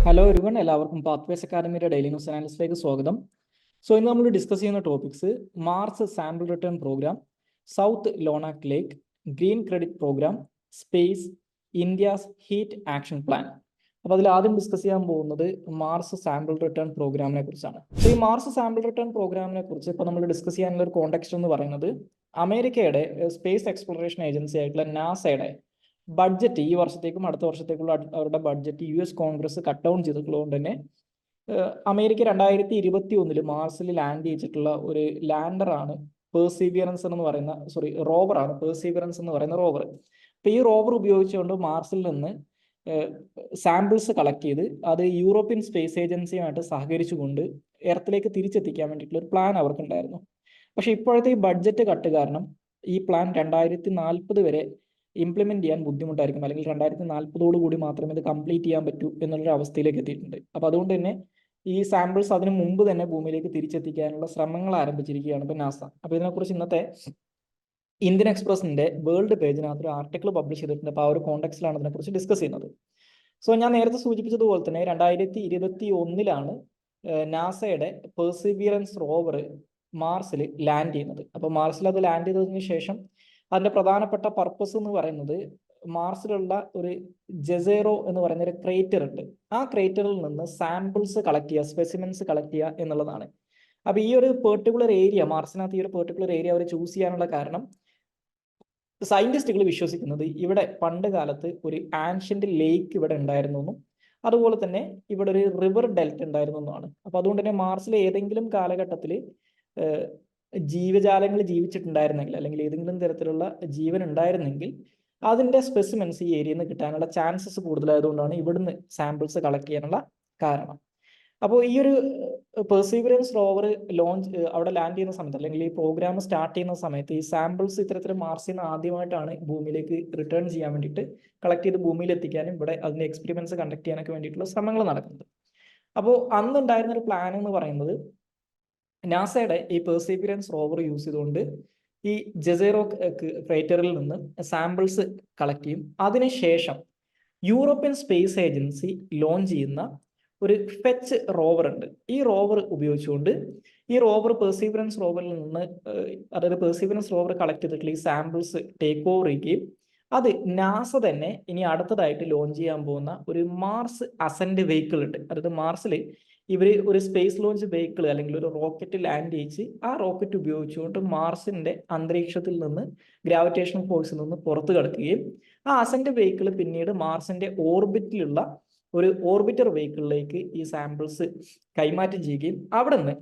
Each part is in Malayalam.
ഹലോ ഒരുവൺ, എല്ലാവർക്കും പാത്വേസ് അക്കാദമിയുടെ ഡെയിലി ന്യൂസ് അനാലിസിലേക്ക് സ്വാഗതം. ഇന്ന് നമ്മൾ ഡിസ്കസ് ചെയ്യുന്ന topics Mars sample return program, south Lhonak lake, green credit program, space, India's heat action plan. അപ്പോൾ അതിൽ ആദ്യം ഡിസ്കസ് ചെയ്യാൻ പോകുന്നത് മാർസ് സാമ്പിൾ റിട്ടേൺ പ്രോഗ്രാമിനെ കുറിച്ചാണ്. ഈ മാർസ് സാമ്പിൾ റിട്ടേൺ പ്രോഗ്രാമിനെ കുറിച്ച് ഇപ്പോൾ നമ്മൾ ഡിസ്കസ് ചെയ്യാനുള്ള ഒരു കോണ്ടെക്സ്റ്റ് എന്ന് പറയുന്നത് അമേരിക്കയുടെ സ്പേസ് എക്സ്പ്ലോറേഷൻ ഏജൻസി ആയിട്ടുള്ള നാസയുടെ ബഡ്ജറ്റ് ഈ വർഷത്തേക്കും അടുത്ത വർഷത്തേക്കുള്ള അവരുടെ budget US Congress cut down ചെയ്തിട്ടുള്ളതുകൊണ്ട് തന്നെ അമേരിക്ക 2021 മാർസിൽ ലാൻഡ് ചെയ്തിട്ടുള്ള ഒരു ലാൻഡറാണ് പെർസീവിയറൻസ് എന്ന് പറയുന്ന റോവറാണ് പെർസീവിയറൻസ് എന്ന് പറയുന്ന റോവർ. അപ്പോൾ ഈ റോവർ ഉപയോഗിച്ചുകൊണ്ട് മാർസിൽ നിന്ന് സാമ്പിൾസ് കളക്ട് ചെയ്ത് അത് യൂറോപ്യൻ സ്പേസ് ഏജൻസിയുമായിട്ട് സഹകരിച്ചുകൊണ്ട് എർത്തിലേക്ക് തിരിച്ചെത്തിക്കാൻ വേണ്ടിയിട്ടുള്ള ഒരു പ്ലാൻ അവർക്കുണ്ടായിരുന്നു. പക്ഷേ ഇപ്പോഴത്തെ ഈ ബഡ്ജറ്റ് കട്ട് കാരണം ഈ പ്ലാൻ 2040 വരെ ഇംപ്ലിമെന്റ് ചെയ്യാൻ ബുദ്ധിമുട്ടായിരിക്കും, അല്ലെങ്കിൽ 2040 കൂടി മാത്രമേ ഇത് കംപ്ലീറ്റ് ചെയ്യാൻ പറ്റൂ എന്നുള്ളൊരു അവസ്ഥയിലേക്ക് എത്തിയിട്ടുണ്ട്. അപ്പോൾ അതുകൊണ്ട് തന്നെ ഈ സാമ്പിൾസ് അതിന് മുമ്പ് തന്നെ ഭൂമിയിലേക്ക് തിരിച്ചെത്തിക്കാനുള്ള ശ്രമങ്ങൾ ആരംഭിച്ചിരിക്കുകയാണ് ഇപ്പോൾ നാസ. അപ്പോൾ ഇതിനെക്കുറിച്ച് ഇന്നത്തെ ഇന്ത്യൻ എക്സ്പ്രസിന്റെ വേൾഡ് പേജിനകത്ത് ഒരു ആർട്ടിക്കിൾ പബ്ലിഷ് ചെയ്തിട്ടുണ്ട്. അപ്പോൾ ആ ഒരു കോണ്ടെക്സ്റ്റിലാണ് ഇതിനെക്കുറിച്ച് ഡിസ്കസ് ചെയ്യുന്നത്. ഞാൻ നേരത്തെ സൂചിപ്പിച്ചതുപോലെ തന്നെ 2021 നാസയുടെ പെർസിവിയറൻസ് റോവർ മാർസിൽ ലാൻഡ് ചെയ്യുന്നത്. അപ്പോൾ മാർസിൽ അത് ലാൻഡ് ചെയ്തതിന് ശേഷം അതിന്റെ പ്രധാനപ്പെട്ട പർപ്പസ് എന്ന് പറയുന്നത് മാർസിലുള്ള ഒരു ജെസേറോ എന്ന് പറയുന്ന ഒരു ക്രേറ്റർ ഉണ്ട്. ആ ക്രേറ്ററിൽ നിന്ന് സാമ്പിൾസ് കളക്ട് ചെയ്യുക, സ്പെസിമെൻസ് കളക്ട് ചെയ്യുക എന്നുള്ളതാണ്. അപ്പോൾ ഈ ഒരു പെർട്ടിക്കുലർ ഏരിയ, മാർസിനകത്ത് ഈ ഒരു പെർട്ടിക്കുലർ ഏരിയ അവർ ചൂസ് ചെയ്യാനുള്ള കാരണം സയന്റിസ്റ്റുകൾ വിശ്വസിക്കുന്നത് ഇവിടെ പണ്ട് കാലത്ത് ഒരു ആൻഷ്യന്റ് ലേക്ക് ഇവിടെ ഉണ്ടായിരുന്നു എന്നും അതുപോലെ തന്നെ ഇവിടെ ഒരു റിവർ ഡെൽറ്റ് ഉണ്ടായിരുന്നു എന്നുമാണ്. അപ്പോൾ അതുകൊണ്ട് തന്നെ മാർസിലെ ഏതെങ്കിലും കാലഘട്ടത്തിൽ ജീവജാലങ്ങൾ ജീവിച്ചിട്ടുണ്ടായിരുന്നെങ്കിൽ, അല്ലെങ്കിൽ ഏതെങ്കിലും തരത്തിലുള്ള ജീവൻ ഉണ്ടായിരുന്നെങ്കിൽ അതിന്റെ സ്പെസിമെൻസ് ഈ ഏരിയയിൽ നിന്ന് കിട്ടാനുള്ള ചാൻസസ് കൂടുതലായതുകൊണ്ടാണ് ഇവിടുന്ന് സാമ്പിൾസ് കളക്ട് ചെയ്യാനുള്ള കാരണം. അപ്പോൾ ഈ ഒരു പെർസീവറൻസ് റോവർ അവിടെ ലാൻഡ് ചെയ്യുന്ന സമയത്ത്, അല്ലെങ്കിൽ ഈ പ്രോഗ്രാം സ്റ്റാർട്ട് ചെയ്യുന്ന സമയത്ത് ഈ സാമ്പിൾസ് ഇത്തരത്തിൽ മാർസിൽ നിന്ന് ആദ്യമായിട്ടാണ് ഭൂമിയിലേക്ക് റിട്ടേൺ ചെയ്യാൻ വേണ്ടിയിട്ട് കളക്ട് ചെയ്ത് ഭൂമിയിൽ എത്തിക്കാനും ഇവിടെ അതിന്റെ എക്സ്പെരിമെന്റ്സ് കണ്ടക്ട് ചെയ്യാനൊക്കെ വേണ്ടിയിട്ടുള്ള ശ്രമങ്ങൾ നടക്കുന്നത്. അപ്പോൾ അന്ന് ഉണ്ടായിരുന്ന ഒരു പ്ലാൻ എന്ന് പറയുന്നത് നാസയുടെ ഈ പെർസീവിയറൻസ് റോവർ യൂസ് ചെയ്തുകൊണ്ട് ഈ ജെസേറോ ക്രേറ്ററിൽ നിന്ന് സാമ്പിൾസ് കളക്ട് ചെയ്യും. അതിനുശേഷം യൂറോപ്യൻ സ്പേസ് ഏജൻസി ലോഞ്ച് ചെയ്യുന്ന ഒരു ഫെച്ച് റോവർ ഉണ്ട്. ഈ റോവർ ഉപയോഗിച്ചുകൊണ്ട് ഈ റോവർ പെർസീവിയറൻസ് റോവറിൽ നിന്ന്, അതായത് പെർസീവിയറൻസ് റോവർ കളക്ട് ചെയ്തിട്ടുള്ള ഈ സാമ്പിൾസ് ടേക്ക് ഓവർ ചെയ്യുകയും അത് നാസ തന്നെ ഇനി അടുത്തതായിട്ട് ലോഞ്ച് ചെയ്യാൻ പോകുന്ന ഒരു മാർസ് അസെൻഡ് വെഹിക്കിൾ ഉണ്ട്. അതായത് മാർസിൽ ഇവർ ഒരു സ്പേസ് ലോഞ്ച് വെഹിക്കിൾ അല്ലെങ്കിൽ ഒരു റോക്കറ്റ് ലാൻഡ് ചെയ്യിച്ച് ആ റോക്കറ്റ് ഉപയോഗിച്ചുകൊണ്ട് മാർസിന്റെ അന്തരീക്ഷത്തിൽ നിന്ന് ഗ്രാവിറ്റേഷൻ ഫോഴ്സിൽ നിന്ന് പുറത്തു കടക്കുകയും ആ അസെൻഡ് വെഹിക്കിൾ പിന്നീട് മാർസിന്റെ ഓർബിറ്റിലുള്ള ഒരു ഓർബിറ്റർ വെഹിക്കിളിലേക്ക് ഈ സാമ്പിൾസ് കൈമാറ്റം ചെയ്യുകയും അവിടെ നിന്ന്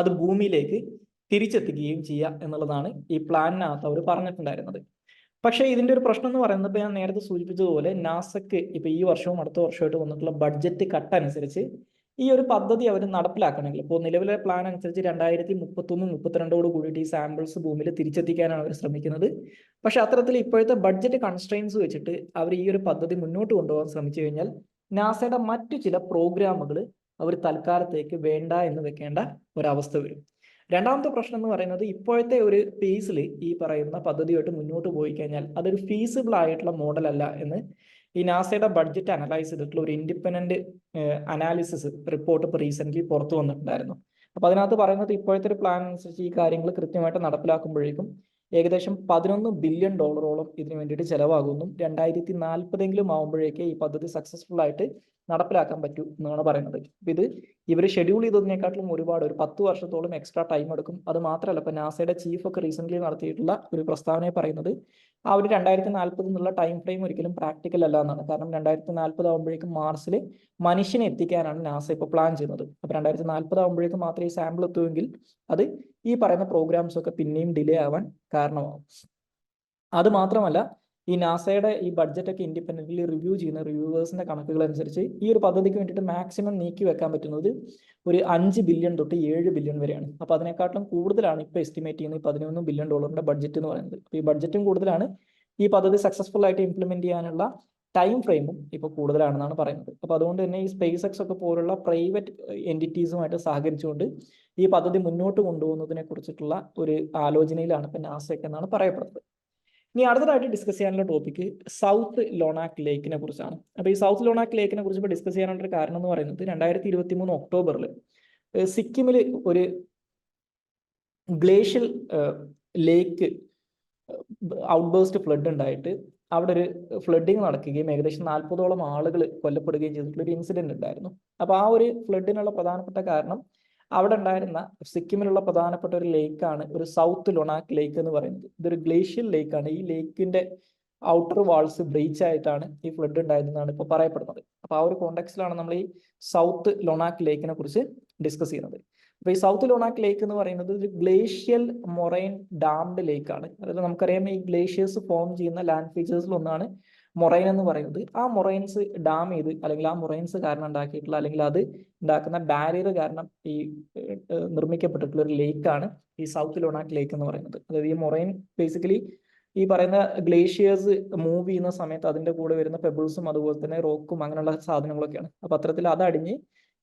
അത് ഭൂമിയിലേക്ക് തിരിച്ചെത്തിക്കുകയും ചെയ്യുക എന്നുള്ളതാണ് ഈ പ്ലാനിനകത്ത് അവർ പറഞ്ഞിട്ടുണ്ടായിരുന്നത്. പക്ഷേ ഇതിന്റെ ഒരു പ്രശ്നം എന്ന് പറയുന്നത്, ഇപ്പൊ ഞാൻ നേരത്തെ സൂചിപ്പിച്ചതുപോലെ നാസക്ക് ഇപ്പൊ ഈ വർഷവും അടുത്ത വർഷമായിട്ട് വന്നിട്ടുള്ള ബഡ്ജറ്റ് കട്ട് അനുസരിച്ച് ഈ ഒരു പദ്ധതി അവർ നടപ്പിലാക്കണമെങ്കിൽ, ഇപ്പോൾ നിലവിലെ പ്ലാൻ അനുസരിച്ച് 2031-32 കൂടിയിട്ട് ഈ സാമ്പിൾസ് ഭൂമിയിൽ തിരിച്ചെത്തിക്കാനാണ് അവർ ശ്രമിക്കുന്നത്. പക്ഷെ അത്തരത്തിൽ ഇപ്പോഴത്തെ ബഡ്ജറ്റ് കൺസ്ട്രെയിൻസ് വെച്ചിട്ട് അവർ ഈ ഒരു പദ്ധതി മുന്നോട്ട് കൊണ്ടുപോകാൻ ശ്രമിച്ചു കഴിഞ്ഞാൽ നാസയുടെ മറ്റു ചില പ്രോഗ്രാമുകൾ അവർ തൽക്കാലത്തേക്ക് വേണ്ട എന്ന് വെക്കേണ്ട ഒരവസ്ഥ വരും. രണ്ടാമത്തെ പ്രശ്നം എന്ന് പറയുന്നത്, ഇപ്പോഴത്തെ ഒരു പേസിൽ ഈ പറയുന്ന പദ്ധതിയായിട്ട് മുന്നോട്ട് പോയി കഴിഞ്ഞാൽ അതൊരു ഫീസിബിൾ ആയിട്ടുള്ള മോഡൽ അല്ല എന്ന് ഈ നാസയുടെ ബഡ്ജറ്റ് അനലൈസ് ചെയ്തിട്ടുള്ള ഒരു ഇൻഡിപെൻഡന്റ് അനാലിസിസ് റിപ്പോർട്ട് ഇപ്പോൾ റീസെന്റ് പുറത്തു വന്നിട്ടുണ്ടായിരുന്നു. അപ്പോൾ അതിനകത്ത് പറയുന്നത് ഇപ്പോഴത്തെ ഒരു പ്ലാൻ അനുസരിച്ച് ഈ കാര്യങ്ങൾ കൃത്യമായിട്ട് നടപ്പിലാക്കുമ്പോഴേക്കും ഏകദേശം $11 ബില്യൺ ഇതിനു വേണ്ടിയിട്ട് ചെലവാകുന്നു. 2040 ആകുമ്പോഴേക്ക് ഈ പദ്ധതി സക്സസ്ഫുൾ ആയിട്ട് നടപ്പിലാക്കാൻ പറ്റൂ എന്നാണ് പറയുന്നത്. ഇത് ഇവർ ഷെഡ്യൂൾ ചെയ്തതിനെക്കാട്ടിലും ഒരുപാട് ഒരു 10 വർഷത്തോളം എക്സ്ട്രാ ടൈം എടുക്കും. അത് മാത്രമല്ല, ഇപ്പൊ നാസയുടെ ചീഫ് ഒക്കെ റീസെന്റ് നടത്തിയിട്ടുള്ള ഒരു പ്രസ്താവനയെ പറയുന്നത് ആ ഒരു 2040 എന്നുള്ള ടൈം ഫ്രെയിം ഒരിക്കലും പ്രാക്ടിക്കൽ അല്ല എന്നാണ്. കാരണം 2040 ആകുമ്പോഴേക്കും മാർസിൽ മനുഷ്യനെ എത്തിക്കാനാണ് നാസ ഇപ്പോൾ പ്ലാൻ ചെയ്യുന്നത്. അപ്പൊ 2040 ആകുമ്പോഴേക്കും മാത്രമേ ഈ സാമ്പിൾ എത്തുമെങ്കിൽ അത് ഈ പറയുന്ന പ്രോഗ്രാംസ് ഒക്കെ പിന്നെയും ഡിലേ ആവാൻ കാരണമാവും. അത് മാത്രമല്ല, ഈ നാസയുടെ ഈ ബഡ്ജറ്റ് ഒക്കെ ഇൻഡിപെൻഡന്റ്ലി റിവ്യൂ ചെയ്യുന്ന റിവ്യൂവേഴ്സിന്റെ കണക്കുകൾ അനുസരിച്ച് ഈ ഒരു പദ്ധതിക്ക് വേണ്ടിയിട്ട് മാക്സിമം നീക്കി വെക്കാൻ പറ്റുന്നത് ഒരു 5 ബില്യൺ തൊട്ട് 7 ബില്യൺ വരെയാണ്. അപ്പോൾ അതിനെക്കാട്ടിലും കൂടുതലാണ് ഇപ്പോൾ എസ്റ്റിമേറ്റ് ചെയ്യുന്ന ഈ $11 ബില്യൺ ബഡ്ജറ്റ് എന്ന് പറയുന്നത്. അപ്പോൾ ഈ ബഡ്ജറ്റും കൂടുതലാണ്, ഈ പദ്ധതി സക്സസ്ഫുൾ ആയിട്ട് ഇംപ്ലിമെന്റ് ചെയ്യാനുള്ള ടൈം ഫ്രെയിമും ഇപ്പോൾ കൂടുതലാണെന്നാണ് പറയുന്നത്. അപ്പോൾ അതുകൊണ്ട് തന്നെ ഈ സ്പേസ് എക്സ് ഒക്കെ പോലുള്ള പ്രൈവറ്റ് എൻറ്റിറ്റീസുമായിട്ട് സഹകരിച്ചുകൊണ്ട് ഈ പദ്ധതി മുന്നോട്ട് കൊണ്ടുപോകുന്നതിനെ കുറിച്ചിട്ടുള്ള ഒരു ആലോചനയിലാണ് ഇപ്പോൾ നാസയൊക്കെ എന്നാണ് പറയപ്പെടുന്നത്. ഇനി അടുത്തതായിട്ട് ഡിസ്കസ് ചെയ്യാനുള്ള ടോപ്പിക്ക് സൗത്ത് ലോണാക് ലേക്കിനെ കുറിച്ചാണ്. അപ്പോൾ ഈ സൗത്ത് ലോണാക് ലേക്കിനെ കുറിച്ച് ഇപ്പോൾ ഡിസ്കസ് ചെയ്യാനുള്ള ഒരു കാരണം എന്ന് പറയുന്നത് 2023 ഒക്ടോബറിൽ സിക്കിമിൽ ഒരു ഗ്ലേഷ്യൽ ലേക്ക് ഔട്ട്ബേസ്റ്റ് ഫ്ലഡ് ഉണ്ടായിട്ട് അവിടെ ഒരു ഫ്ലഡിങ് നടക്കുകയും ഏകദേശം 40ഓളം ആളുകൾ കൊല്ലപ്പെടുകയും ചെയ്തിട്ടുള്ള ഒരു ഇൻസിഡന്റ് ഉണ്ടായിരുന്നു. അപ്പോൾ ആ ഒരു ഫ്ലഡിനുള്ള പ്രധാനപ്പെട്ട കാരണം അവിടെ ഉണ്ടായിരുന്ന സിക്കിമിലുള്ള പ്രധാനപ്പെട്ട ഒരു ലേക്കാണ് ഒരു സൗത്ത് ലൊണാക് ലേക്ക് എന്ന് പറയുന്നത്. ഇതൊരു ഗ്ലേഷ്യൽ ലേക്കാണ്. ഈ ലേക്കിന്റെ ഔട്ടർ വാൾസ് ബ്രീച്ച് ആയിട്ടാണ് ഈ ഫ്ലഡ് ഉണ്ടായതെന്നാണ് ഇപ്പോൾ പറയപ്പെടുന്നത്. അപ്പോൾ ആ ഒരു കോണ്ടെക്സ്റ്റിലാണ് നമ്മൾ ഈ സൗത്ത് ലൊണാക് ലേക്കിനെ കുറിച്ച് ഡിസ്കസ് ചെയ്യുന്നത്. അപ്പോൾ ഈ സൗത്ത് ലൊണാക് ലേക്ക് എന്ന് പറയുന്നത് ഒരു ഗ്ലേഷ്യൽ മൊറൈൻ ഡാംഡ് ലേക്കാണ്. അതായത് നമുക്കറിയാം ഈ ഗ്ലേഷ്യേഴ്സ് ഫോം ചെയ്യുന്ന ലാൻഡ് ഫീച്ചേഴ്സിൽ ഒന്നാണ് മൊറൈൻ എന്ന് പറയുന്നത്. ആ മൊറൈൻസ് ഡാം ചെയ്ത് അല്ലെങ്കിൽ ആ മൊറൈൻസ് കാരണം ഉണ്ടാക്കിയിട്ടുള്ള അല്ലെങ്കിൽ അത് ഉണ്ടാക്കുന്ന ബാരിയർ കാരണം ഈ നിർമ്മിക്കപ്പെട്ടിട്ടുള്ള ഒരു ലേക്കാണ് ഈ സൗത്ത് ലൊണാക് ലേക്ക് എന്ന് പറയുന്നത്. അതായത് ഈ മൊറൈൻ ബേസിക്കലി ഈ പറയുന്ന ഗ്ലേഷ്യേഴ്സ് മൂവ് ചെയ്യുന്ന സമയത്ത് അതിന്റെ കൂടെ വരുന്ന പെബിൾസും അതുപോലെ തന്നെ റോക്കും അങ്ങനെയുള്ള സാധനങ്ങളൊക്കെയാണ്. അപ്പൊ അത്തരത്തിൽ അതടിഞ്ഞ്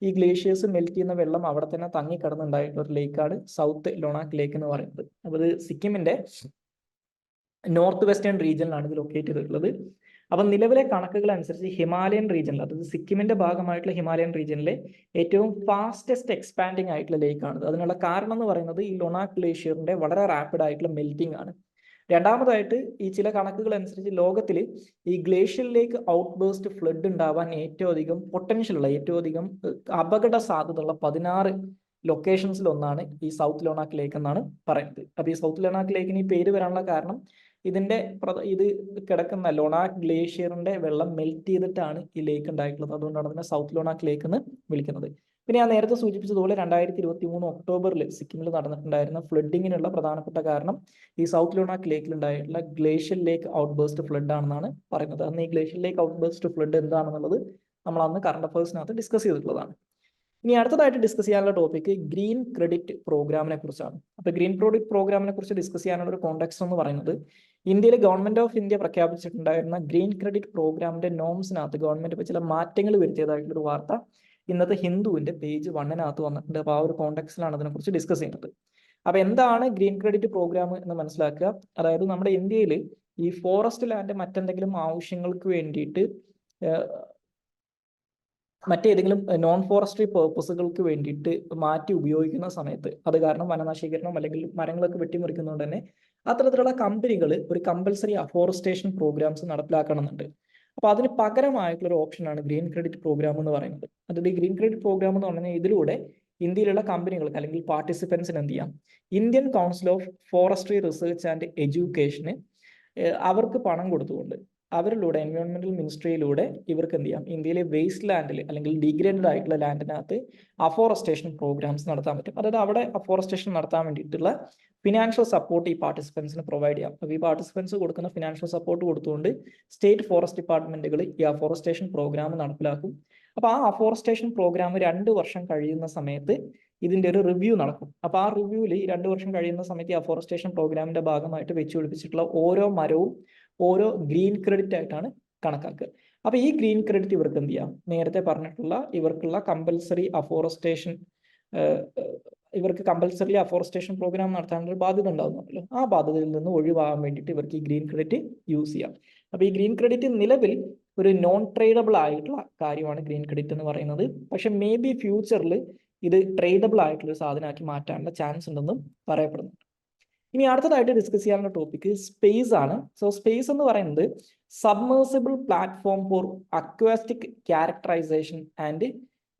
ഈ ഗ്ലേഷ്യേഴ്സ് മെൽറ്റ് ചെയ്യുന്ന വെള്ളം അവിടെ തന്നെ തങ്ങിക്കിടന്നുണ്ടായിട്ടുള്ള ഒരു ലേക്കാണ് സൗത്ത് ലൊണാക് ലേക്ക് എന്ന് പറയുന്നത്. അപ്പോൾ ഇത് സിക്കിമിന്റെ നോർത്ത് വെസ്റ്റേൺ റീജിയനിലാണ് ഇത് ലൊക്കേറ്റ് ചെയ്തിട്ടുള്ളത്. അപ്പം നിലവിലെ കണക്കുകൾ അനുസരിച്ച് ഹിമാലയൻ റീജിയനിൽ, അതായത് സിക്കിമിന്റെ ഭാഗമായിട്ടുള്ള ഹിമാലയൻ റീജിയനിലെ ഏറ്റവും ഫാസ്റ്റസ്റ്റ് എക്സ്പാൻഡിങ് ആയിട്ടുള്ള ലേക്കാണ്. അതിനുള്ള കാരണം എന്ന് പറയുന്നത് ഈ ലൊണാക് ഗ്ലേഷ്യറിന്റെ വളരെ റാപ്പിഡ് ആയിട്ടുള്ള മെൽറ്റിംഗ് ആണ്. രണ്ടാമതായിട്ട് ഈ ചില കണക്കുകൾ അനുസരിച്ച് ലോകത്തിൽ ഈ ഗ്ലേഷ്യൽ ലേക്ക് ഔട്ട്ബേസ്റ്റ് ഫ്ലഡ് ഉണ്ടാവാൻ ഏറ്റവും അധികം പൊട്ടൻഷ്യൽ ഉള്ള, ഏറ്റവും അധികം അപകട സാധ്യതയുള്ള 16 ലൊക്കേഷൻസിൽ ഒന്നാണ് ഈ സൗത്ത് ലൊണാക് ലേക്ക് എന്നാണ് പറയുന്നത്. അപ്പോൾ ഈ സൗത്ത് ലൊണാക് ലേക്കിന് ഈ പേര് വരാനുള്ള കാരണം ഇത് കിടക്കുന്ന ലൊണാക് ഗ്ലേഷ്യറിന്റെ വെള്ളം മെൽറ്റ് ചെയ്തിട്ടാണ് ഈ ലേക്ക് ഉണ്ടായിട്ടുള്ളത്. അതുകൊണ്ടാണ് അതിനെ സൗത്ത് ലൊണാക് ലേക്ക് എന്ന് വിളിക്കുന്നത്. പിന്നെ ഞാൻ നേരത്തെ സൂചിപ്പിച്ചതുപോലെ 2023 ഒക്ടോബറിൽ സിക്കിമിൽ നടന്നിട്ടുണ്ടായിരുന്ന ഫ്ലഡിങ്ങിനുള്ള പ്രധാനപ്പെട്ട കാരണം ഈ സൗത്ത് ലൊണാക് ലേക്കിൽ ഉണ്ടായിട്ടുള്ള ഗ്ലേഷ്യൽ ലേക്ക് ഔട്ട്ബേസ്റ്റ് ഫ്ലഡ് ആണെന്നാണ് പറയുന്നത്. അന്ന് ഈ ഗ്ലേഷ്യൽ ലേക്ക് ഔട്ട്ബേസ്റ്റ് ഫ്ലഡ് എന്താണെന്നുള്ളത് നമ്മൾ അന്ന് കറണ്ട് അഫയേഴ്സിനകത്ത് ഡിസ്കസ് ചെയ്തിട്ടുള്ളതാണ്. ഇനി അടുത്തതായിട്ട് ഡിസ്കസ് ചെയ്യാനുള്ള ടോപ്പിക്ക് ഗ്രീൻ ക്രെഡിറ്റ് പ്രോഗ്രാമിനെ കുറിച്ചാണ്. അപ്പോൾ ഗ്രീൻ ക്രെഡിറ്റ് പ്രോഗ്രാമിനെ കുറിച്ച് ഡിസ്കസ് ചെയ്യാനുള്ള ഒരു കോണ്ടെക്സ്റ്റ് എന്ന് പറയുന്നത് ഇന്ത്യയിലെ ഗവൺമെന്റ് ഓഫ് ഇന്ത്യ പ്രഖ്യാപിച്ചിട്ടുണ്ടായിരുന്ന ഗ്രീൻ ക്രെഡിറ്റ് പ്രോഗ്രാമിന്റെ നോംസിനകത്ത് ഗവൺമെന്റ് ഇപ്പോൾ ചില മാറ്റങ്ങൾ വരുത്തിയതായിട്ടുള്ള ഒരു വാർത്ത ഇന്നത്തെ ഹിന്ദുവിന്റെ പേജ് 1 വന്നിട്ടുണ്ട്. അപ്പോൾ ആ ഒരു കോണ്ടെക്സ്റ്റിലാണ് അതിനെക്കുറിച്ച് ഡിസ്കസ് ചെയ്യുന്നത്. അപ്പോൾ എന്താണ് ഗ്രീൻ ക്രെഡിറ്റ് പ്രോഗ്രാം എന്ന് മനസ്സിലാക്കുക. അതായത് നമ്മുടെ ഇന്ത്യയിൽ ഈ ഫോറസ്റ്റ് ലാൻഡ് മറ്റെന്തെങ്കിലും ആവശ്യങ്ങൾക്ക് വേണ്ടിയിട്ട് മറ്റേതെങ്കിലും നോൺ ഫോറസ്ട്രി പേർപ്പസുകൾക്ക് വേണ്ടിയിട്ട് മാറ്റി ഉപയോഗിക്കുന്ന സമയത്ത് അത് കാരണം വനനശീകരണം അല്ലെങ്കിൽ മരങ്ങളൊക്കെ വെട്ടിമുറിക്കുന്നതുകൊണ്ട് തന്നെ അത്തരത്തിലുള്ള കമ്പനികൾ ഒരു കമ്പൽസറി അഫോറസ്റ്റേഷൻ പ്രോഗ്രാംസ് നടപ്പിലാക്കണമെന്നുണ്ട്. അപ്പോൾ അതിന് പകരമായിട്ടുള്ള ഒരു ഓപ്ഷനാണ് ഗ്രീൻ ക്രെഡിറ്റ് പ്രോഗ്രാം എന്ന് പറയുന്നത്. അതായത് ഈ ഗ്രീൻ ക്രെഡിറ്റ് പ്രോഗ്രാം എന്ന് പറഞ്ഞാൽ ഇതിലൂടെ ഇന്ത്യയിലുള്ള കമ്പനികൾക്ക് അല്ലെങ്കിൽ പാർട്ടിസിപ്പൻസിന് എന്ത് ചെയ്യാം, Indian council of forestry research and എഡ്യൂക്കേഷന് അവർക്ക് പണം കൊടുത്തുകൊണ്ട് അവരിലൂടെ എൻവയോൺമെന്റൽ മിനിസ്ട്രിയിലൂടെ ഇവർക്ക് എന്ത് ചെയ്യാം, ഇന്ത്യയിലെ വേസ്റ്റ് ലാൻഡിൽ അല്ലെങ്കിൽ ഡിഗ്രേഡഡ് ആയിട്ടുള്ള ലാൻഡിനകത്ത് അഫോറസ്റ്റേഷൻ പ്രോഗ്രാംസ് നടത്താൻ പറ്റും. അതായത് അവിടെ അഫോറസ്റ്റേഷൻ നടത്താൻ വേണ്ടിയിട്ടുള്ള ഫിനാൻഷ്യൽ സപ്പോർട്ട് ഈ പാർട്ടിസിപ്പൻസിന് പ്രൊവൈഡ് ചെയ്യാം. അപ്പോൾ ഈ പാർട്ടിസിപ്പൻസ് കൊടുക്കുന്ന ഫിനാൻഷ്യൽ സപ്പോർട്ട് കൊടുത്തുകൊണ്ട് സ്റ്റേറ്റ് ഫോറസ്റ്റ് ഡിപ്പാർട്ട്മെന്റുകൾ ഈ അഫോറസ്റ്റേഷൻ പ്രോഗ്രാം നടപ്പിലാക്കും. അപ്പോൾ ആ അഫോറസ്റ്റേഷൻ പ്രോഗ്രാം 2 വർഷം കഴിയുന്ന സമയത്ത് ഇതിന്റെ ഒരു റിവ്യൂ നടക്കും. അപ്പോൾ ആ റിവ്യൂവിൽ ഈ 2 വർഷം കഴിയുന്ന സമയത്ത് ഈ അഫോറസ്റ്റേഷൻ പ്രോഗ്രാമിന്റെ ഭാഗമായിട്ട് വെച്ച് പിടിപ്പിച്ചിട്ടുള്ള ഓരോ മരവും ഓരോ ഗ്രീൻ ക്രെഡിറ്റ് ആയിട്ടാണ് കണക്കാക്കുക. അപ്പോൾ ഈ ഗ്രീൻ ക്രെഡിറ്റ് ഇവർക്ക് എന്ത് ചെയ്യാം, നേരത്തെ പറഞ്ഞിട്ടുള്ള ഇവർക്കുള്ള കമ്പൽസറി അഫോറസ്റ്റേഷൻ പ്രോഗ്രാം നടത്താനുള്ള ഒരു ബാധ്യത ഉണ്ടാകുന്നുണ്ടല്ലോ, ആ ബാധ്യതയിൽ നിന്ന് ഒഴിവാകാൻ വേണ്ടിയിട്ട് ഇവർക്ക് ഈ ഗ്രീൻ ക്രെഡിറ്റ് യൂസ് ചെയ്യാം. അപ്പോൾ ഈ ഗ്രീൻ ക്രെഡിറ്റ് നിലവിൽ ഒരു നോൺ ട്രേഡബിൾ ആയിട്ടുള്ള കാര്യമാണ് ഗ്രീൻ ക്രെഡിറ്റ് എന്ന് പറയുന്നത്. പക്ഷെ മേ ബി ഫ്യൂച്ചറിൽ ഇത് ട്രേഡബിൾ ആയിട്ടുള്ള ഒരു സാധനമാക്കി മാറ്റാനുള്ള ചാൻസ് ഉണ്ടെന്നും പറയപ്പെടുന്നു. ഇനി അടുത്തതായിട്ട് ഡിസ്കസ് ചെയ്യാനുള്ള ടോപ്പിക്ക് സ്പേസ് ആണ്. സോ സ്പേസ് എന്ന് പറയുന്നത് submersible platform for acoustic characterisation and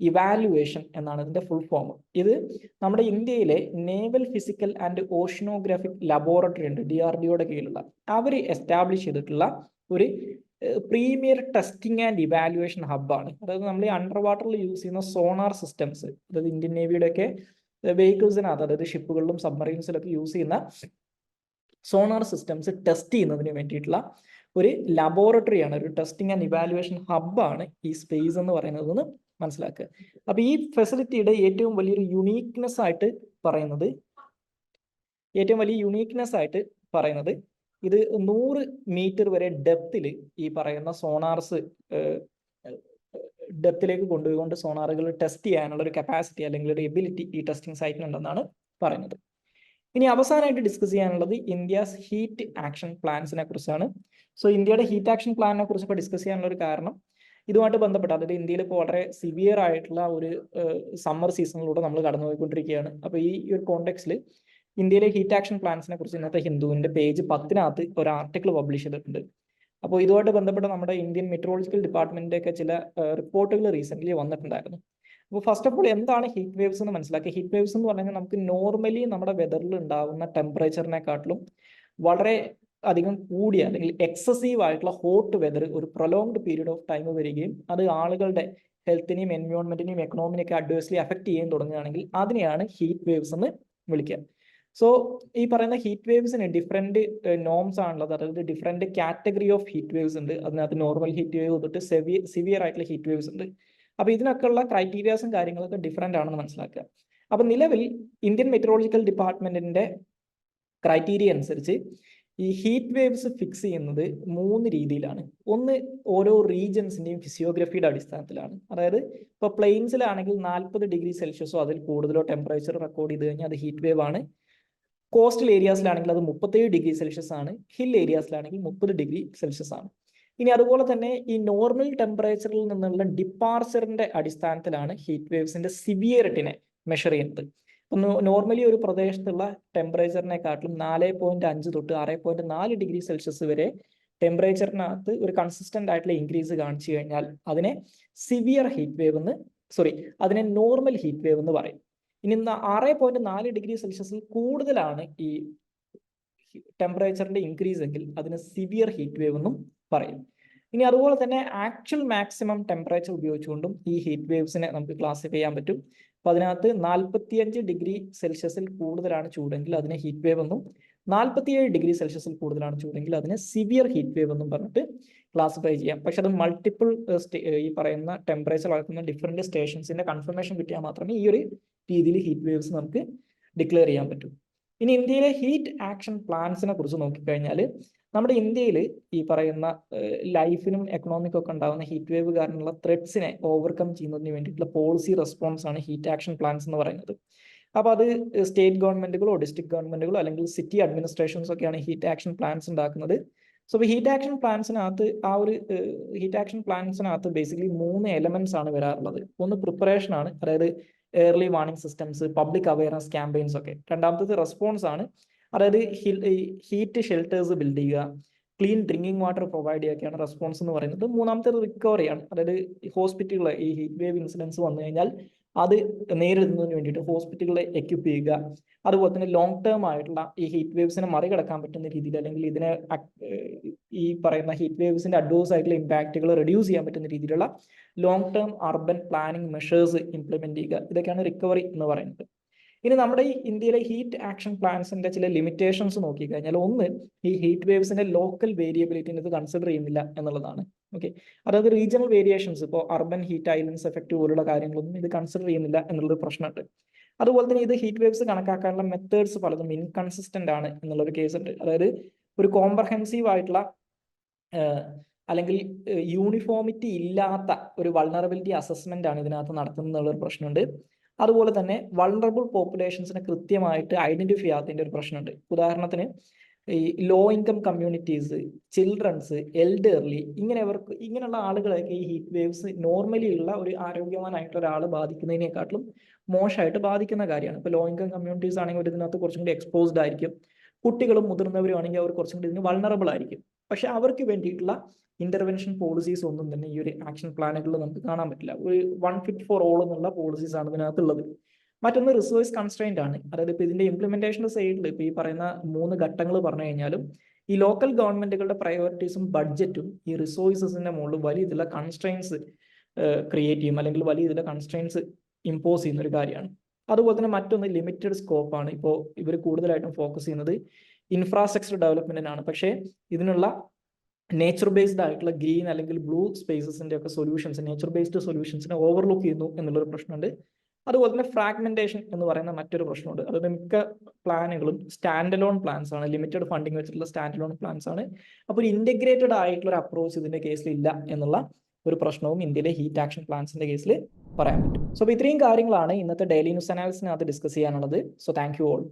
evaluation എന്നാണ് ഇതിന്റെ ഫുൾ ഫോം. ഇത് നമ്മുടെ ഇന്ത്യയിലെ naval physical and oceanographic laboratory ഉണ്ട്, DRDOയുടെ കീഴിലുള്ള, അവർ എസ്റ്റാബ്ലിഷ് ചെയ്തിട്ടുള്ള ഒരു പ്രീമിയർ ടെസ്റ്റിംഗ് ആൻഡ് ഇവാലുവേഷൻ ഹബ്ബാണ്. അതായത് നമ്മൾ ഈ അണ്ടർ വാട്ടറിൽ യൂസ് ചെയ്യുന്ന സോണാർ സിസ്റ്റംസ്, അതായത് ഇന്ത്യൻ നേവിയുടെ ഒക്കെ വെഹിക്കിൾസിനകത്ത്, അതായത് ഷിപ്പുകളിലും സബ്മറീൻസിലൊക്കെ യൂസ് ചെയ്യുന്ന സോണാർ സിസ്റ്റംസ് ടെസ്റ്റ് ചെയ്യുന്നതിന് വേണ്ടിയിട്ടുള്ള ഒരു ലബോറട്ടറിയാണ്, ഒരു ടെസ്റ്റിംഗ് ആൻഡ് ഇവാലുവേഷൻ ഹബ്ബാണ് ഈ സ്പേസ് എന്ന് പറയുന്നത് മനസ്സിലാക്കുക. അപ്പൊ ഈ ഫെസിലിറ്റിയുടെ ഏറ്റവും വലിയൊരു യുണീക്നെസ് ആയിട്ട് പറയുന്നത് ഇത് 100 മീറ്റർ വരെ ഡെപ്തിൽ ഈ പറയുന്ന സോണാർസ് ഡെപ്തിലേക്ക് കൊണ്ടുപോയിക്കൊണ്ട് സോണാറുകൾ ടെസ്റ്റ് ചെയ്യാനുള്ള ഒരു കപ്പാസിറ്റി അല്ലെങ്കിൽ ഒരു എബിലിറ്റി ഈ ടെസ്റ്റിംഗ് സൈറ്റിനുണ്ടെന്നാണ് പറയുന്നത്. ഇനി അവസാനമായിട്ട് ഡിസ്കസ് ചെയ്യാനുള്ളത് ഇന്ത്യസ് ഹീറ്റ് ആക്ഷൻ പ്ലാൻസിനെ കുറിച്ചാണ്. സോ ഇന്ത്യയുടെ ഹീറ്റ് ആക്ഷൻ പ്ലാനിനെ കുറിച്ച് ഇപ്പോൾ ഡിസ്കസ് ചെയ്യാനുള്ള ഒരു കാരണം ഇതുമായിട്ട് ബന്ധപ്പെട്ട്, അതായത് ഇന്ത്യയിൽ ഇപ്പോൾ വളരെ സിവിയർ ആയിട്ടുള്ള ഒരു സമ്മർ സീസണിലൂടെ നമ്മൾ കടന്നുപോയിക്കൊണ്ടിരിക്കുകയാണ്. അപ്പോൾ ഈ ഒരു കോണ്ടെക്സ്റ്റിൽ ഇന്ത്യയിലെ ഹീറ്റ് ആക്ഷൻ പ്ലാൻസിനെ കുറിച്ച് ഇന്നത്തെ ഹിന്ദുവിൻ്റെ പേജ് 10 ഒരു ആർട്ടിക്കിൾ പബ്ലിഷ് ചെയ്തിട്ടുണ്ട്. അപ്പോൾ ഇതുമായിട്ട് ബന്ധപ്പെട്ട് നമ്മുടെ ഇന്ത്യൻ മെട്രോളജിക്കൽ ഡിപ്പാർട്ട്മെന്റിന്റെ ഒക്കെ ചില റിപ്പോർട്ടുകൾ റീസെന്റ് വന്നിട്ടുണ്ടായിരുന്നു. അപ്പോൾ ഫസ്റ്റ് ഓഫ് ഓൾ എന്താണ് ഹീറ്റ് വേവ്സ് എന്ന് മനസ്സിലാക്കുക. ഹീറ്റ് വേവ്സ് എന്ന് പറഞ്ഞാൽ നമുക്ക് നോർമലി നമ്മുടെ വെതറിൽ ഉണ്ടാകുന്ന ടെമ്പറേച്ചറിനെക്കാട്ടിലും വളരെ അധികം കൂടിയ അല്ലെങ്കിൽ എക്സസീവ് ആയിട്ടുള്ള ഹോട്ട് വെതർ ഒരു പ്രൊലോങ്ഡ് പീരീഡ് ഓഫ് ടൈം വരികയും അത് ആളുകളുടെ ഹെൽത്തിനെയും എൻവയോൺമെന്റിനെയും എക്കണോമിനെയൊക്കെ അഡ്വേഴ്സ്ലി അഫക്ട് ചെയ്യാൻ തുടങ്ങുകയാണെങ്കിൽ അതിനെയാണ് ഹീറ്റ് വേവ്സ് എന്ന് വിളിക്കുക. സോ ഈ പറയുന്ന ഹീറ്റ് വേവ്സിന് ഡിഫറെന്റ് നോംസ് ആണുള്ളത്, അതായത് different category of heat waves ഉണ്ട്. അതിനകത്ത് നോർമൽ ഹീറ്റ് വേവ് തൊട്ട് സിവിയർ ആയിട്ടുള്ള ഹീറ്റ് വേവ്സ് ഉണ്ട്. അപ്പോൾ ഇതിനൊക്കെ ഉള്ള ക്രൈറ്റീരിയാസും കാര്യങ്ങളൊക്കെ ഡിഫറെന്റ് ആണെന്ന് മനസ്സിലാക്കുക. അപ്പം നിലവിൽ ഇന്ത്യൻ മെട്രോളജിക്കൽ ഡിപ്പാർട്ട്മെന്റിന്റെ ക്രൈറ്റീരിയ അനുസരിച്ച് ഈ ഹീറ്റ് വേവ്സ് ഫിക്സ് ചെയ്യുന്നത് 3 രീതിയിലാണ്. ഒന്ന് ഓരോ റീജൻസിന്റെയും ഫിസിയോഗ്രഫിയുടെ അടിസ്ഥാനത്തിലാണ്. അതായത് ഇപ്പോൾ പ്ലെയിൻസിലാണെങ്കിൽ 40°C അതിൽ കൂടുതലോ ടെമ്പറേച്ചർ റെക്കോർഡ് ചെയ്ത് കഴിഞ്ഞാൽ അത് ഹീറ്റ് വേവ് ആണ്. കോസ്റ്റൽ ഏരിയാസിലാണെങ്കിൽ അത് 37°C ആണ്. ഹിൽ ഏരിയാസിലാണെങ്കിൽ 30°C ആണ്. ഇനി അതുപോലെ തന്നെ ഈ നോർമൽ ടെമ്പറേച്ചറിൽ നിന്നുള്ള ഡിപ്പാർച്ചറിന്റെ അടിസ്ഥാനത്തിലാണ് ഹീറ്റ് വേവ്സിന്റെ സിവിയറിറ്റിനെ മെഷർ ചെയ്യുന്നത്. നോർമലി ഒരു പ്രദേശത്തുള്ള ടെമ്പറേച്ചറിനെക്കാട്ടിലും 4.5 തൊട്ട് 6.4°C വരെ ടെമ്പറേച്ചറിനകത്ത് ഒരു കൺസിസ്റ്റന്റ് ആയിട്ടുള്ള ഇൻക്രീസ് കാണിച്ചു കഴിഞ്ഞാൽ അതിനെ സിവിയർ ഹീറ്റ് വേവ് എന്ന് അതിനെ നോർമൽ ഹീറ്റ് വേവ് എന്ന് പറയും. ഇനി 6.4°C കൂടുതലാണ് ഈ ടെമ്പറേച്ചറിന്റെ ഇൻക്രീസ് എങ്കിൽ അതിന് സിവിയർ ഹീറ്റ് വേവ് എന്നും പറയും. ഇനി അതുപോലെ തന്നെ ആക്ച്വൽ മാക്സിമം ടെമ്പറേച്ചർ ഉപയോഗിച്ചുകൊണ്ടും ഈ ഹീറ്റ് വേവ്സിനെ നമുക്ക് ക്ലാസിഫൈ ചെയ്യാൻ പറ്റും. അപ്പോൾ അതിനകത്ത് 45°C കൂടുതലാണ് ചൂടെങ്കിൽ അതിനെ ഹീറ്റ് വേവ് എന്നും 47°C കൂടുതലാണ് ചൂടെങ്കിൽ അതിനെ സിവിയർ ഹീറ്റ് വേവ് എന്നും പറഞ്ഞിട്ട് ക്ലാസിഫൈ ചെയ്യാം. പക്ഷെ അത് മൾട്ടിപ്പിൾ ഈ പറയുന്ന ടെമ്പറേച്ചർ അളക്കുന്ന ഡിഫറെന്റ് സ്റ്റേഷൻസിന്റെ കൺഫർമേഷൻ കിട്ടിയാൽ മാത്രമേ ഈ ഒരു രീതിയിൽ ഹീറ്റ് വേവ്സ് നമുക്ക് ഡിക്ലെയർ ചെയ്യാൻ പറ്റും. ഇനി ഇന്ത്യയിലെ ഹീറ്റ് ആക്ഷൻ പ്ലാൻസിനെ കുറിച്ച് നോക്കിക്കഴിഞ്ഞാൽ നമ്മുടെ ഇന്ത്യയിൽ ഈ പറയുന്ന ലൈഫിനും എക്കണോമിക്കും ഒക്കെ ഉണ്ടാകുന്ന ഹീറ്റ് വേവ് കാരണമുള്ള ത്രെഡ്സിനെ ഓവർകം ചെയ്യുന്നതിന് വേണ്ടിയിട്ടുള്ള പോളിസി റെസ്പോൺസ് ആണ് ഹീറ്റ് ആക്ഷൻ പ്ലാൻസ് എന്ന് പറയുന്നത്. അപ്പോൾ അത് സ്റ്റേറ്റ് ഗവൺമെന്റുകളോ ഡിസ്ട്രിക്ട് ഗവൺമെന്റുകളോ അല്ലെങ്കിൽ സിറ്റി അഡ്മിനിസ്ട്രേഷൻസ് ഒക്കെയാണ് ഹീറ്റ് ആക്ഷൻ പ്ലാൻസ് ഉണ്ടാക്കുന്നത്. സോ ഹീറ്റ് ആക്ഷൻ പ്ലാൻസിനകത്ത് ബേസിക്കലി 3 എലമെന്റ്സ് ആണ് വരാറുള്ളത്. ഒന്ന് പ്രിപ്പറേഷൻ ആണ്, അതായത് early warning systems, public awareness campaigns ഒക്കെ. രണ്ടാമത്തത് റെസ്പോൺസ് ആണ്, അതായത് ഹീറ്റ് ഷെൽട്ടേഴ്സ് ബിൽഡ് ചെയ്യുക, ക്ലീൻ ഡ്രിങ്കിങ് വാട്ടർ പ്രൊവൈഡ് ചെയ്യുകയൊക്കെയാണ് റെസ്പോൺസ് എന്ന് പറയുന്നത്. മൂന്നാമത്തേത് റിക്കവറിയാണ്, അതായത് ഹോസ്പിറ്റലുകൾ ഈ ഹീറ്റ് വേവ് ഇൻസിഡൻസ് വന്നു കഴിഞ്ഞാൽ അത് നേരിടുന്നതിന് വേണ്ടിയിട്ട് ഹോസ്പിറ്റലുകളെ എക്യുപ്പ് ചെയ്യുക. അതുപോലെ തന്നെ ലോങ് ടേം ആയിട്ടുള്ള ഈ ഹീറ്റ് വേവ്സിനെ മറികടക്കാൻ പറ്റുന്ന രീതിയിൽ അല്ലെങ്കിൽ ഇതിനെ ഈ പറയുന്ന ഹീറ്റ് വേവ്സിന്റെ അഡ്വേഴ്സ് ആയിട്ടുള്ള ഇമ്പാക്റ്റുകൾ റെഡ്യൂസ് ചെയ്യാൻ പറ്റുന്ന രീതിയിലുള്ള long term urban planning measures implement ചെയ്യുക. ഇതൊക്കെയാണ് റിക്കവറി എന്ന് പറയുന്നത്. ഇനി നമ്മുടെ ഈ ഇന്ത്യയിലെ ഹീറ്റ് ആക്ഷൻ പ്ലാൻസിന്റെ ചില ലിമിറ്റേഷൻസ് നോക്കിക്കഴിഞ്ഞാൽ ഒന്ന് ഈ ഹീറ്റ് വേവ്സിന്റെ ലോക്കൽ വേരിയബിലിറ്റിനെ ഇത് കൺസിഡർ ചെയ്യുന്നില്ല എന്നുള്ളതാണ്. ഓക്കെ, അതായത് റീജിയണൽ വേരിയേഷൻസ്, ഇപ്പോൾ അർബൻ ഹീറ്റ് ഐലൻഡ്സ് എഫക്റ്റ് പോലുള്ള കാര്യങ്ങളൊന്നും ഇത് കൺസിഡർ ചെയ്യുന്നില്ല എന്നുള്ളൊരു പ്രശ്നമുണ്ട്. അതുപോലെ തന്നെ ഇത് ഹീറ്റ് വേവ്സ് കണക്കാക്കാനുള്ള മെത്തേഡ്സ് പലതും ഇൻകൺസിസ്റ്റന്റ് ആണ് എന്നുള്ളൊരു കേസ് ഉണ്ട്. അതായത് ഒരു കോംപ്രഹെൻസീവ് ആയിട്ടുള്ള അല്ലെങ്കിൽ യൂണിഫോമിറ്റി ഇല്ലാത്ത ഒരു വൾണറബിലിറ്റി അസസ്മെന്റ് ആണ് ഇതിനകത്ത് നടത്തുന്നത് എന്നുള്ളൊരു പ്രശ്നമുണ്ട്. അതുപോലെ തന്നെ വൾണറബിൾ പോപ്പുലേഷൻസിനെ കൃത്യമായിട്ട് ഐഡന്റിഫൈ ചെയ്യാത്തതിൻ്റെ ഒരു പ്രശ്നമുണ്ട്. ഉദാഹരണത്തിന് ഈ low income communities, childrens, elderly ഇങ്ങനെയുള്ള ആളുകളെയൊക്കെ ഈ ഹീറ്റ് വേവ്സ് നോർമലി ഉള്ള ഒരു ആരോഗ്യവാനായിട്ടുള്ള ഒരാൾ ബാധിക്കുന്നതിനെക്കാട്ടിലും മോശമായിട്ട് ബാധിക്കുന്ന കാര്യമാണ്. ഇപ്പോൾ ലോ ഇൻകം കമ്മ്യൂണിറ്റീസ് ആണെങ്കിൽ ഒരു ഇതിനകത്ത് കുറച്ചും കൂടി എക്സ്പോസ്ഡ് ആയിരിക്കും. കുട്ടികളും മുതിർന്നവരും ആണെങ്കിൽ അവർ കുറച്ചും കൂടി ഇതിന് വൾണറബിൾ ആയിരിക്കും. പക്ഷെ അവർക്ക് വേണ്ടിയിട്ടുള്ള ഇന്റർവെൻഷൻ പോളിസീസ് ഒന്നും തന്നെ ഈ ഒരു ആക്ഷൻ പ്ലാനുകളിൽ നമുക്ക് കാണാൻ പറ്റില്ല. ഒരു വൺ ഫിറ്റ് ഫോർ ഓൾ എന്നുള്ള പോളിസീസ് ആണ് ഇതിനകത്തുള്ളത്. മറ്റൊന്ന് റിസോഴ്സ് കൺസ്ട്രെയിന്റ് ആണ്. അതായത് ഇപ്പോൾ ഇതിന്റെ ഇംപ്ലിമെന്റേഷന്റെ സൈഡിൽ ഇപ്പോൾ ഈ പറയുന്ന 3 ഘട്ടങ്ങൾ പറഞ്ഞു കഴിഞ്ഞാലും ഈ ലോക്കൽ ഗവൺമെന്റുകളുടെ പ്രയോറിറ്റീസും ബഡ്ജറ്റും ഈ റിസോഴ്സസിന്റെ മുകളിൽ വലിയ ഇതിലുള്ള കൺസ്ട്രെയിൻസ് ക്രിയേറ്റ് ചെയ്യും, അല്ലെങ്കിൽ വലിയ ഇതിലുള്ള കൺസ്ട്രെയിൻസ് ഇമ്പോസ് ചെയ്യുന്ന ഒരു കാര്യമാണ്. അതുപോലെ തന്നെ മറ്റൊന്ന് ലിമിറ്റഡ് സ്കോപ്പാണ്. ഇപ്പോൾ ഇവർ കൂടുതലായിട്ടും ഫോക്കസ് ചെയ്യുന്നത് ഇൻഫ്രാസ്ട്രക്ചർ ഡെവലപ്മെന്റിനാണ്. പക്ഷേ ഇതിനുള്ള നേച്ചർ ബേസ്ഡ് ആയിട്ടുള്ള ഗ്രീൻ അല്ലെങ്കിൽ ബ്ലൂ സ്പേസസിന്റെ ഒക്കെ സൊല്യൂഷൻസ്, നേച്ചർ ബേസ്ഡ് സൊല്യൂഷൻസിനെ ഓവർലുക്ക് ചെയ്യുന്നു എന്നുള്ളൊരു പ്രശ്നമുണ്ട്. അതുപോലെ തന്നെ ഫ്രാഗ്മെന്റേഷൻ എന്ന് പറയുന്ന മറ്റൊരു പ്രശ്നമുണ്ട്. അതായത് മിക്ക പ്ലാനുകളും സ്റ്റാൻഡ് അലോൺ പ്ലാൻസ് ആണ്, ലിമിറ്റഡ് ഫണ്ടിങ് വെച്ചിട്ടുള്ള സ്റ്റാൻഡ് അലോൺ പ്ലാൻസ് ആണ്. അപ്പോൾ ഒരു ഇന്റഗ്രേറ്റഡ് ആയിട്ടുള്ള ഒരു അപ്രോച്ച് ഇതിന്റെ കേസിൽ ഇല്ല എന്നുള്ള ഒരു പ്രശ്നവും ഇന്ത്യയിലെ ഹീറ്റ് ആക്ഷൻ പ്ലാൻസിന്റെ കേസിൽ പറയാൻ പറ്റും. സോ ഇത്രയും കാര്യങ്ങളാണ് ഇന്നത്തെ ഡെയിലി ന്യൂസ് അനാലിസിനകത്ത് ഡിസ്കസ് ചെയ്യാനുള്ളത്. So thank you all.